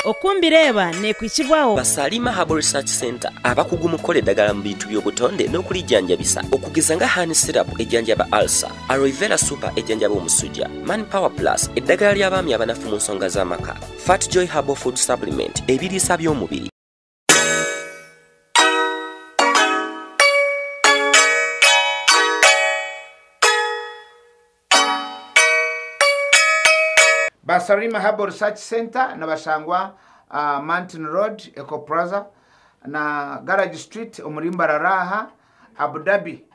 okumbireba nekwikibwawo Basalima Herbal Research Center abakugu mukola eddagala mu bintu by'obutonde n'okulijjanjabisa okugeza nga Honey Syrup ejjanjaba ulcer, Aloe Vera Super ejjanjaba omusujja, Manpower Plus eddagala ly'abaami abanafu mu nsonga z'amaka, Fat Joy Herbal Food Supplement ebiriisa by'omubiri. Basalima Herbal Research Center na bashangwa Mountain Road, Eco Plaza na Garage Street, Umurimba Raha, Abu Dhabi,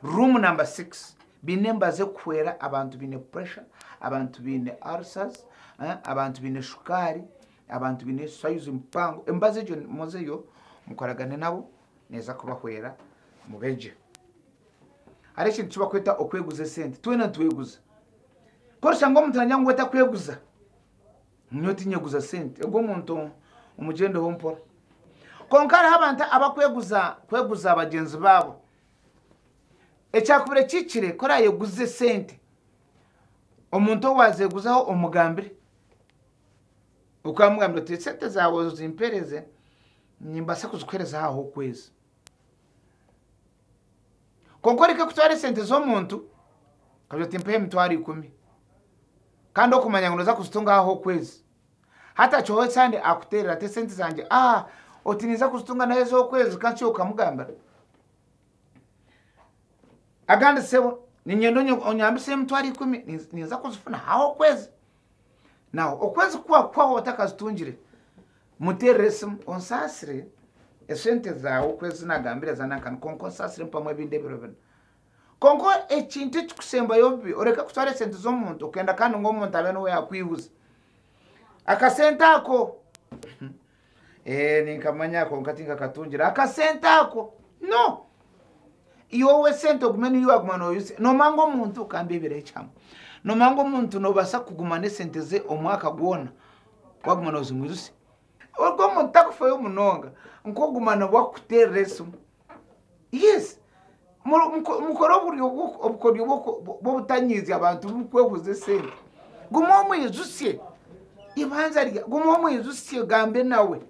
room number 6. Binembaze kwera abantu bine pressure, abantu bine ulcers, abantu bine shukari, abantu bine size mpango. Embaze jo mozeyo mukoragane nabo neza kubahwera mubeje. Ari kintu kibakweta okweguza sente. Twena tweguza. Korsha ngo mutanya ngo etakweguza. Nyoti nyeguza sente. Ego muntu umugendo hompora. Konkara habanta abakweguza abagenzi babo. Ecyakubire kikire kora yeguze sente. Omuntu wazeguzaho omugambire. Ukamugambira ati sente zawe zimpereze nimbasa kuzikwereza aho kwezi. Konkoreka kutware sente zo muntu kabyo timpe mtwari 10. Kandi okumanya ngo za kuzitunga aho kwezi. Hata cyowe cyane akuterera te sente zanje otiniza kuzitunga nayo zo kwezi kanci ukamugambira. Agande sebo ninyendo onyambise mtwari 10 niza kuzifuna aho kwezi. Now okwezi kwa watakazitungire muteresimu onsasire esente zawo kwezi nagambira zanakana konkonsasire mpamwe bindebero. Konko ekintu kikusemba yobi oreka kutware sente zo muntu okenda kandi ngo muntu abene we yakwibuza akasenta ako nikamanya ko nkatinga katungira akasenta ako no iyo we sente ogumene iyo agumana oyuse no mango muntu kambebere cyamo no mango muntu no basa kugumana sente ze omwaka gwona kwagumana ozumwirusi orwo muntu takufayo munonga nkogumana wakuteresu yes mukoro buri obukoryo bobutanyizi abantu mukwehuze sente gumomo yezusie ibanza rya gumomo yezusie gambe nawe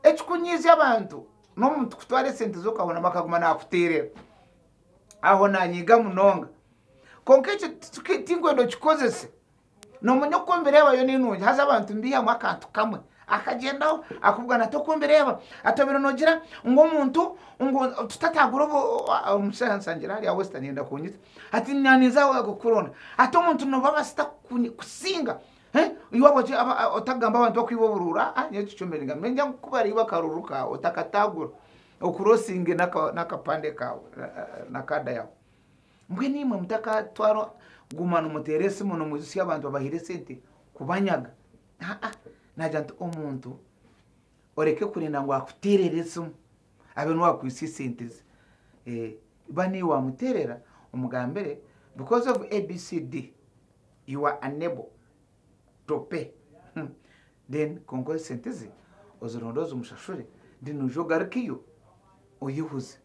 ekikunyizi abantu no muntu kutware sente zo kabona bakagumana akuterera aho nanyiga munonga konkeche tingwendo kikozese no munyo kombereba yo ninunje haza abantu mbiya mwakantu kamwe akagendaho akubwana to kombereba atobero nogira ngo muntu ngo tutatagura umusansangira ya western yenda kunyita ati nyaniza we gukorona ato muntu no baba sita kusinga iwabo otagamba abantu bakwiboburura nyecyomeringa menja kubari bakaruruka otakatagura okurosinge nakapande kawe nakada yawe mbwe nimwe mutaka twaro gumana umuteresi muno muzisi abantu babahire sente kubanyaga najantu omuntu oreke kurinda ngo akutererese abe no wakwisi senteze bani wa muterera umugambere because of ABCD you are unable to pay then kongo senteze ozorondozo mushashuri ndinujogarkiyo oyihuze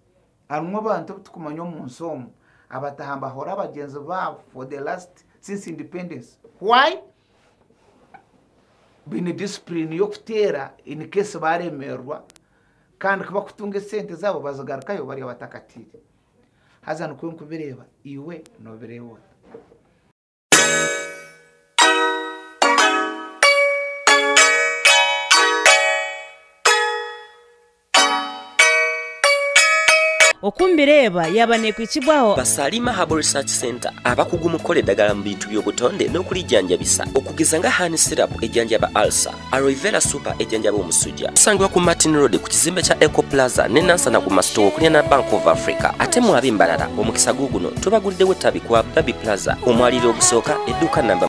arumwe abantu tukumanyo mu nsomo abatahamba hora abagenzi babo for the last since independence. Why? Bine discipline yo kutera in case baremerwa kandi kuba kutunga sente zabo bazagarukayo bari abatakatire hazana kubireba iwe no birewe. okumbireba yabane kwikibwaho Basalima Herbal Research Center abakugu mukola eddagala mu bintu by'obutonde n'okulijjanjabisa okugeza nga Honey Syrup ejjanjaba ulcer, Aloe Vera Super ejjanjaba omusujja. Tusangibwa ku Martin Road ku kizimbe kya Eco Plaza ne Nansana ku Masto okulya na Bank of Africa. Ate mu abimbalala omukisa guguno tubaguliddewo ettabi ku Abu Dhabi Plaza omwaliro ogusooka edduuka namba